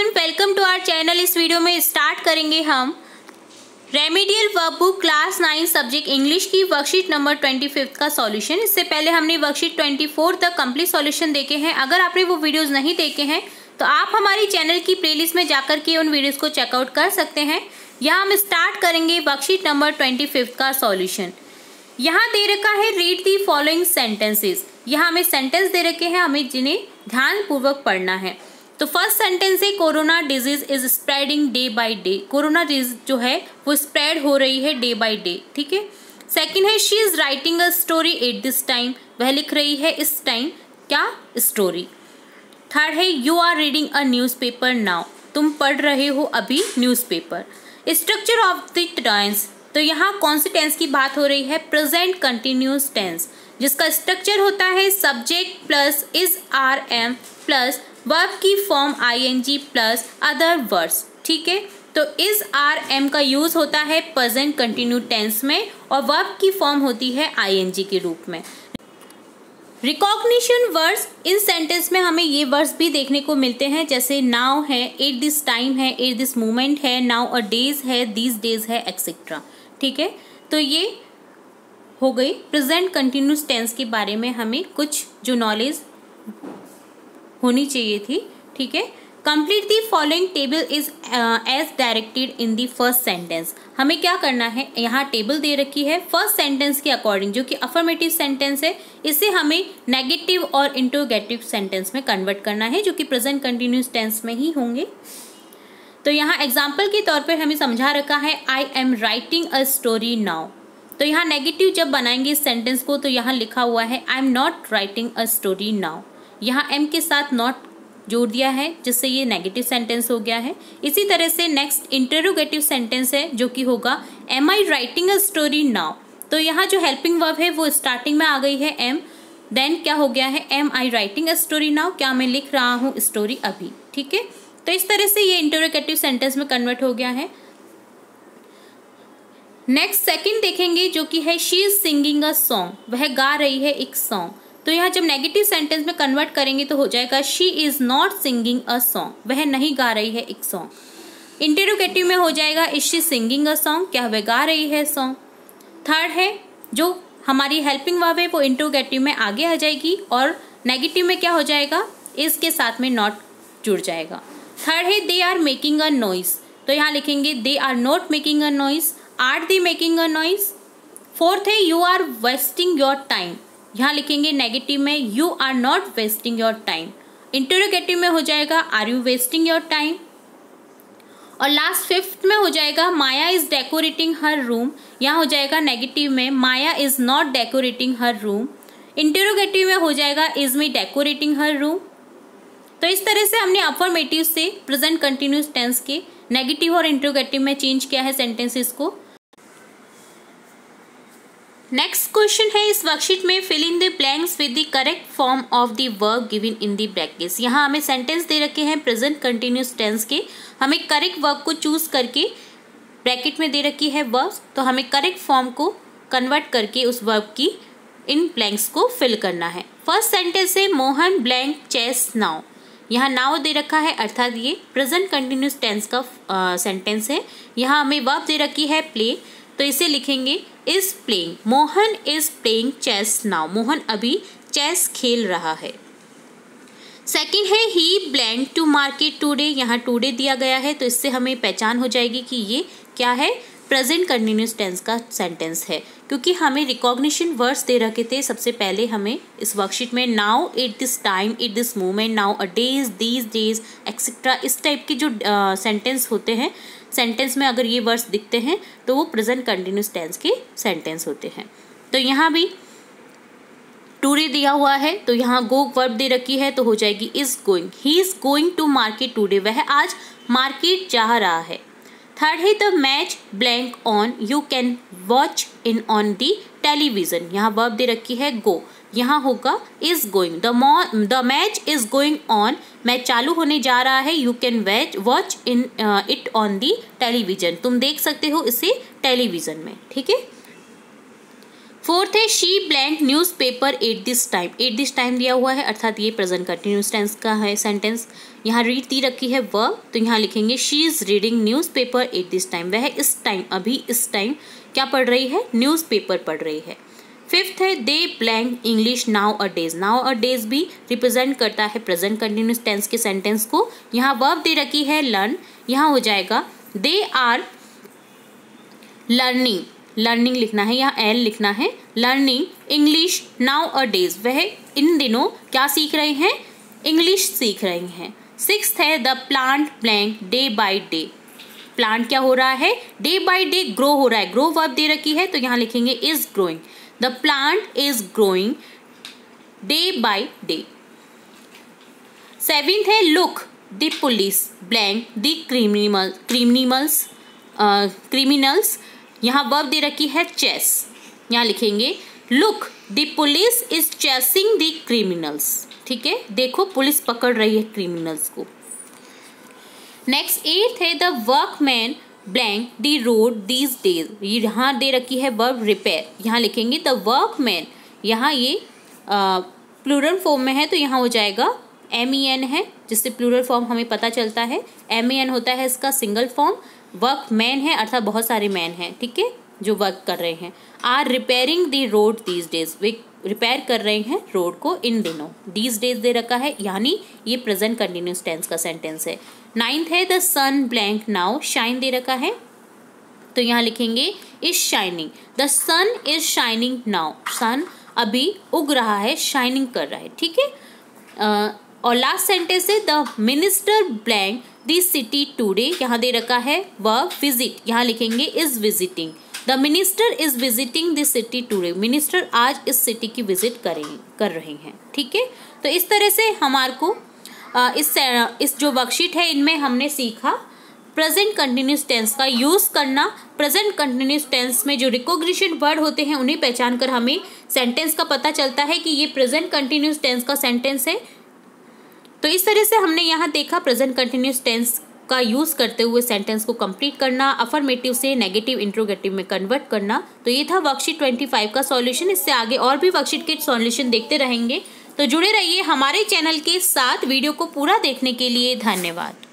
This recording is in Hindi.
Student, welcome to our channel. इस वीडियो में स्टार्ट करेंगे हम remedial verb book class 9 subject English की वर्कशीट नंबर 25 का सॉल्यूशन। इससे पहले हमने वर्कशीट 24 तक कंप्लीट सॉल्यूशन देखे हैं। अगर आपने वो वीडियोस नहीं देखे हैं तो आप हमारी चैनल की प्लेलिस्ट में जाकर के उन वीडियोस को चेकआउट कर सकते हैं। यहाँ हम स्टार्ट करेंगे वर्कशीट नंबर 25 का सॉल्यूशन। यहाँ दे रखा है रीड दी फॉलोइंग सेंटेंसेस। यहाँ हमें सेंटेंस दे रखे हैं, हमें जिन्हें ध्यानपूर्वक पढ़ना है। तो फर्स्ट सेंटेंस है corona disease is spreading day by day. Corona disease जो है वो स्प्रेड हो रही है डे बाय डे, ठीक है। सेकंड है she is writing a story at this time. वह लिख रही है इस टाइम क्या स्टोरी। थर्ड है you are reading a newspaper now. तुम पढ़ रहे हो अभी newspaper. Structure of the tense, तो यहाँ कौन सी टेंस की बात हो रही है? प्रेजेंट कंटिन्यूस टेंस, जिसका स्ट्रक्चर होता है subject plus is are am plus verb की form ING plus other words, ठीक है। तो इज आर एम का यूज होता है प्रेजेंट कंटिन्यू टेंस में और वर्ब की फॉर्म होती है आईएनजी के रूप में। रिकॉग्निशन वर्ड्स, इन सेंटेंस में हमें ये वर्ड्स भी देखने को मिलते हैं, जैसे नाउ है, एट दिस टाइम है, एट दिस मोमेंट है, नाउ अ डेज है, दीज डेज है, एक्सेट्रा, ठीक है। तो ये हो गई प्रेजेंट कंटिन्यूस टेंस के बारे में हमें कुछ जो नॉलेज होनी चाहिए थी, ठीक है। Complete the following table is as directed in the first sentence. हमें क्या करना है, यहाँ टेबल दे रखी है फर्स्ट सेंटेंस के अकॉर्डिंग, जो कि अफर्मेटिव सेंटेंस है। इसे हमें नेगेटिव और इंटरोगेटिव सेंटेंस में कन्वर्ट करना है, जो कि प्रेजेंट कंटिन्यूस टेंस में ही होंगे। तो यहाँ एग्जाम्पल के तौर पर हमें समझा रखा है I am writing a story now. तो यहाँ नेगेटिव जब बनाएंगे इस सेंटेंस को तो यहाँ लिखा हुआ है I am not writing a story now. यहाँ एम के साथ नॉट जोड़ दिया है, जिससे ये नेगेटिव सेंटेंस हो गया है। इसी तरह से नेक्स्ट इंटरोगेटिव सेंटेंस है, जो कि होगा am I writing a story now. तो यहाँ जो हेल्पिंग वर्ब है वो स्टार्टिंग में आ गई है एम, देन क्या हो गया है am I writing a story now, क्या मैं लिख रहा हूँ स्टोरी अभी, ठीक है। तो इस तरह से ये इंटरोगेटिव सेंटेंस में कन्वर्ट हो गया है। नेक्स्ट सेकंड देखेंगे, जो कि है she is singing a song. वह गा रही है एक सॉन्ग। तो यहाँ जब नेगेटिव सेंटेंस में कन्वर्ट करेंगे तो हो जाएगा she is not singing a song. वह नहीं गा रही है एक सॉन्ग। इंटरोगेटिव में हो जाएगा is she singing a song, क्या वह गा रही है सॉन्ग। थर्ड है जो हमारी हेल्पिंग वर्ब है वो इंटरोगेटिव में आगे आ जाएगी और नेगेटिव में क्या हो जाएगा, इज के साथ में नॉट जुड़ जाएगा। थर्ड है they are making a noise. तो यहाँ लिखेंगे they are not making a noise, are they making a noise. Fourth है you are wasting your time. यहाँ लिखेंगे नेगेटिव में you are not wasting your time. Interrogative में हो जाएगा are you wasting your time. और लास्ट फिफ्थ में हो जाएगा Maya is decorating her room. यहाँ हो जाएगा नेगेटिव में Maya is not decorating her room. Interrogative में हो जाएगा is me decorating her room. तो इस तरह से हमने अफर्मेटिव से प्रेजेंट कंटिन्यूस टेंस के नेगेटिव और इंटरोगेटिव में चेंज किया है सेंटेंसेस को। नेक्स्ट क्वेश्चन है इस वर्कशीट में fill in the blanks with the correct form of the verb given in the brackets. यहाँ हमें सेंटेंस दे रखे हैं प्रेजेंट कंटिन्यूस टेंस के, हमें करेक्ट वर्ब को चूज करके ब्रैकेट में दे रखी है वर्ब, तो हमें करेक्ट फॉर्म को कन्वर्ट करके उस वर्ब की इन ब्लैंक्स को फिल करना है। फर्स्ट सेंटेंस है मोहन ब्लैंक चेस नाउ। यहाँ नाउ दे रखा है, अर्थात ये प्रेजेंट कंटिन्यूस टेंस का सेंटेंस है। यहाँ हमें वर्ब दे रखी है प्ले, तो इसे लिखेंगे is playing. Mohan is playing chess now. Mohan अभी चेस खेल रहा है। सेकंड है he blank to market today. यहाँ टुडे दिया गया है, तो इससे हमें पहचान हो जाएगी कि ये क्या है, प्रेजेंट कंटिन्यूस टेंस का सेंटेंस है, क्योंकि हमें रिकॉग्निशन वर्ड्स दे रखे थे। सबसे पहले हमें इस वर्कशीट में now, eight this time, at this moment, now a days, these days, etcetera, इस टाइप के जो सेंटेंस होते हैं, सेंटेंस में अगर ये वर्ड्स दिखते हैं तो वो प्रेजेंट कंटिन्यूस टेंस के सेंटेंस होते हैं। तो यहाँ भी टुडे दिया हुआ है, तो यहाँ गो वर्ब दे रखी है, तो हो जाएगी is going. He is going to market today. वह आज मार्केट जा रहा है। थर्ड है the match blank on you can watch in on the television. यहाँ वर्ब दे रखी है गो, यहाँ होगा is going. The match is going on, match चालू होने जा रहा है। You can watch in it on the television, तुम देख सकते हो इसे टेलीविजन में, ठीक है। फोर्थ है she blank news paper eight this time. Eight this time दिया हुआ है अर्थात ये प्रेजेंट कंटिन्यूस टेंस का है सेंटेंस। यहाँ रीड दी रखी है वर्ब, तो यहाँ लिखेंगे she is reading news paper eight this time. वह इस टाइम, अभी इस टाइम क्या पढ़ रही है, न्यूज़ पेपर पढ़ रही है। फिफ्थ है they blank English nowadays. Nowadays भी रिप्रेजेंट करता है प्रेजेंट कंटिन्यूस टेंस के सेंटेंस को। यहाँ वर्ब दे रखी है लर्न, यहाँ हो जाएगा दे आर लर्निंग, लर्निंग लिखना है, यहाँ एल लिखना है, लर्निंग इंग्लिश नाउ अ डेज। वह इन दिनों क्या सीख रहे हैं, इंग्लिश सीख रही हैं। सिक्स्थ है the plant blank day by day. Plant क्या हो रहा है, डे बाय डे ग्रो हो रहा है। ग्रो वर्ब दे रखी है, तो यहाँ लिखेंगे is growing. The plant is growing day by day. Seventh है look the police blank the criminals. यहाँ वर्ब दे रखी है चेस, यहाँ लिखेंगे look the police is chasing the criminals. ठीक है, देखो पुलिस पकड़ रही है क्रिमिनल्स को। नेक्स्ट एट्थ है the workman blank the road these days. यहाँ दे रखी है वर्ब रिपेयर, यहाँ लिखेंगे द वर्कमैन। यहाँ ये प्लूरल फॉर्म में है, तो यहाँ हो जाएगा MEN है, जिससे प्लूरल फॉर्म हमें पता चलता है। MEN होता है इसका सिंगल फॉर्म। वर्कमैन है अर्थात बहुत सारे मैन हैं, ठीक है, जो वर्क कर रहे हैं। Are repairing the road these days, वे रिपेयर कर रहे हैं रोड को इन दिनों। दीज डेज दे रखा है, यानी ये प्रेजेंट कंटिन्यूस टेंस का सेंटेंस है। नाइन्थ है the sun blank now shine दे रखा है, तो यहाँ लिखेंगे is shining. The sun is shining now. Sun अभी उग रहा है, शाइनिंग कर रहा है, ठीक है। और लास्ट सेंटेंस है the minister blank the city today. यहाँ दे रखा है वर्ब विजिट, यहाँ लिखेंगे is visiting. The minister is visiting the city today. Minister आज इस सिटी की विजिट कर रहे हैं, ठीक है। तो इस तरह से हमारे को इस जो वर्कशीट है इनमें हमने सीखा प्रेजेंट कंटिन्यूस टेंस का यूज़ करना। प्रेजेंट कंटिन्यूस टेंस में जो रिकॉग्निशन वर्ड होते हैं उन्हें पहचान कर हमें सेंटेंस का पता चलता है कि ये प्रेजेंट कंटिन्यूस टेंस का सेंटेंस है। तो इस तरह से हमने यहाँ देखा प्रेजेंट कंटिन्यूस टेंस का यूज़ करते हुए सेंटेंस को कंप्लीट करना, अफर्मेटिव से नेगेटिव इंट्रोगेटिव में कन्वर्ट करना। तो ये था वर्कशीट 25 का सॉल्यूशन। इससे आगे और भी वर्कशीट के सॉल्यूशन देखते रहेंगे, तो जुड़े रहिए हमारे चैनल के साथ। वीडियो को पूरा देखने के लिए धन्यवाद।